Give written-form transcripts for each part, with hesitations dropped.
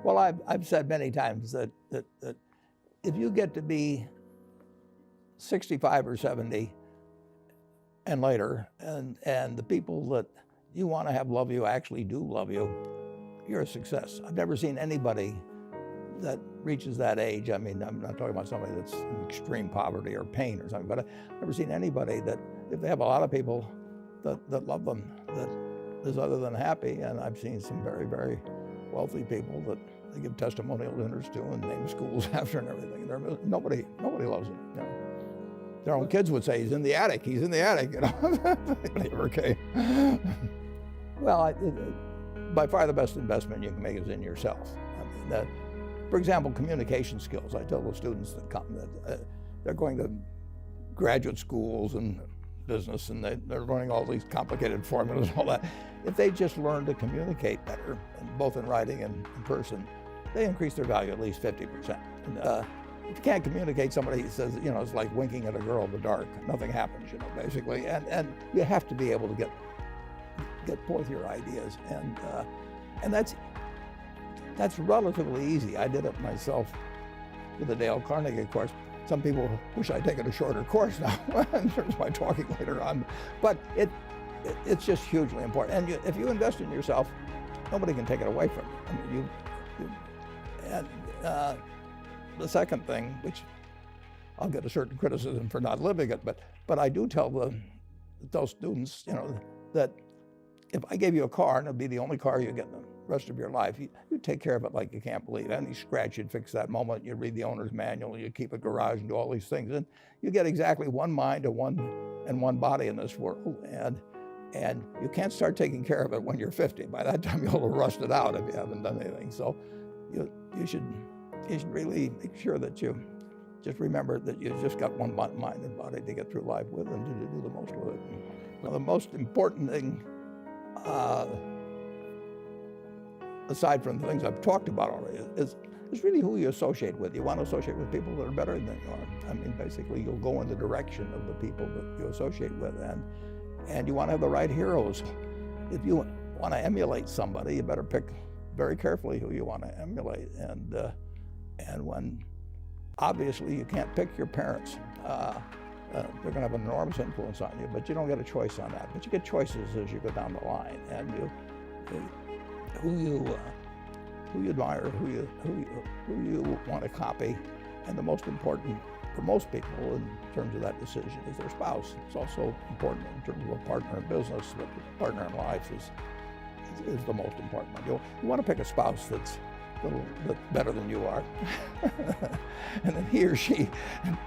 Well, I've said many times that if you get to be 65 or 70 and later, and the people that you want to have love you actually do love you, you're a success. I've never seen anybody that reaches that age. I mean, I'm not talking about somebody that's in extreme poverty or pain or something, but I've never seen anybody that, if they have a lot of people that love them, that is other than happy. And I've seen some very, very wealthy people that they give testimonial dinners to and name schools after and everything. Nobody loves them. You know. Their own kids would say, he's in the attic, you know. Okay. Well, by far the best investment you can make is in yourself. I mean, for example, communication skills. I tell the students that come that they're going to graduate schools and business, and they're learning all these complicated formulas and all that. If they just learn to communicate better, both in writing and in person, they increase their value at least 50%. And, if you can't communicate, somebody says, you know, it's like winking at a girl in the dark. Nothing happens, you know, basically. And you have to be able to get forth your ideas, and that's relatively easy. I did it myself with the Dale Carnegie course. Some people wish I'd taken a shorter course now in terms of my talking later on, but it's just hugely important. And if you invest in yourself, nobody can take it away from you. I mean, the second thing, which I'll get a certain criticism for not living it, but I do tell those students, you know, that if I gave you a car and it'd be the only car you get in the rest of your life, you take care of it like you can't believe. Any scratch, you'd fix that moment. You'd read the owner's manual. You'd keep a garage and do all these things, and you get exactly one mind and one body in this world. And you can't start taking care of it when you're 50. By that time, you'll have rusted out if you haven't done anything. So you should really make sure that you just remember that you've just got one mind and body to get through life with and to do the most with it. Well, the most important thing, aside from the things I've talked about already, is really who you associate with. You want to associate with people that are better than you are. I mean, basically, you'll go in the direction of the people that you associate with, and you want to have the right heroes. If you want to emulate somebody, you better pick very carefully who you want to emulate. And when, obviously, you can't pick your parents. They're going to have an enormous influence on you, but you don't get a choice on that. But you get choices as you go down the line, and who you admire, who you want to copy, and the most important for most people in terms of that decision is their spouse. It's also important in terms of a partner in business, but the partner in life is the most important one. You want to pick a spouse that's a little bit better than you are, and then he or she, and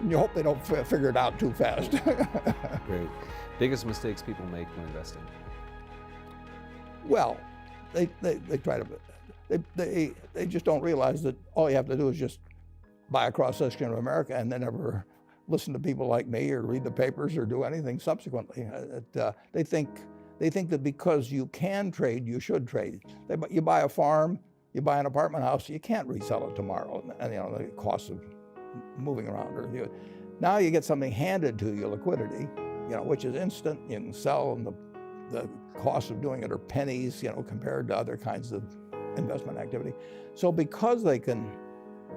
you hope they don't figure it out too fast. Great. Biggest mistakes people make when investing? Well, they try to, they just don't realize that all you have to do is just buy a cross-section of America and then never listen to people like me or read the papers or do anything subsequently. They think that because you can trade, you should trade. You buy a farm, you buy an apartment house, you can't resell it tomorrow, and you know the cost of moving around. Now you get something handed to you, liquidity, you know, which is instant. You can sell, and the cost of doing it are pennies, you know, compared to other kinds of investment activity. So because they can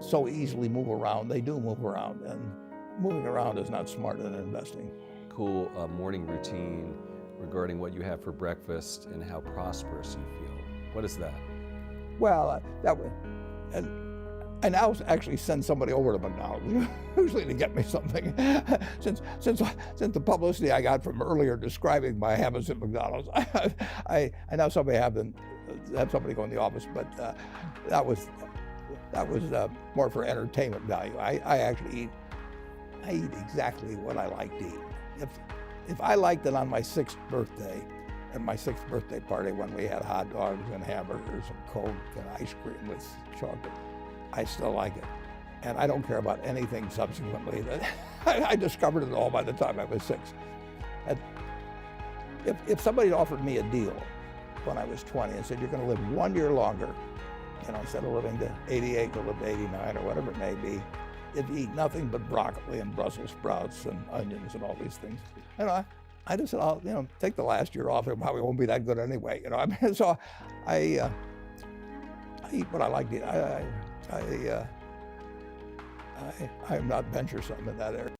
so easily move around, they do move around, and moving around is not smart in investing. Cool morning routine regarding what you have for breakfast and how prosperous you feel. What is that? Well, I now actually send somebody over to McDonald's, usually to get me something. Since the publicity I got from earlier describing my habits at McDonald's, I now have somebody go in the office, but that was more for entertainment value. I eat exactly what I like to eat. If I liked it on my 6th birthday, at my 6th birthday party when we had hot dogs and hamburgers and Coke and ice cream with chocolate, I still like it. And I don't care about anything subsequently. I discovered it all by the time I was 6. If somebody offered me a deal when I was 20 and said, you're going to live 1 year longer, you know, instead of living to 88, you'll live to 89 or whatever it may be, if you eat nothing but broccoli and Brussels sprouts and onions and all these things, you know, I just said, I'll, you know, take the last year off. It probably won't be that good anyway, you know. I mean, so I I eat what I like to eat. I'm not venturesome in that area.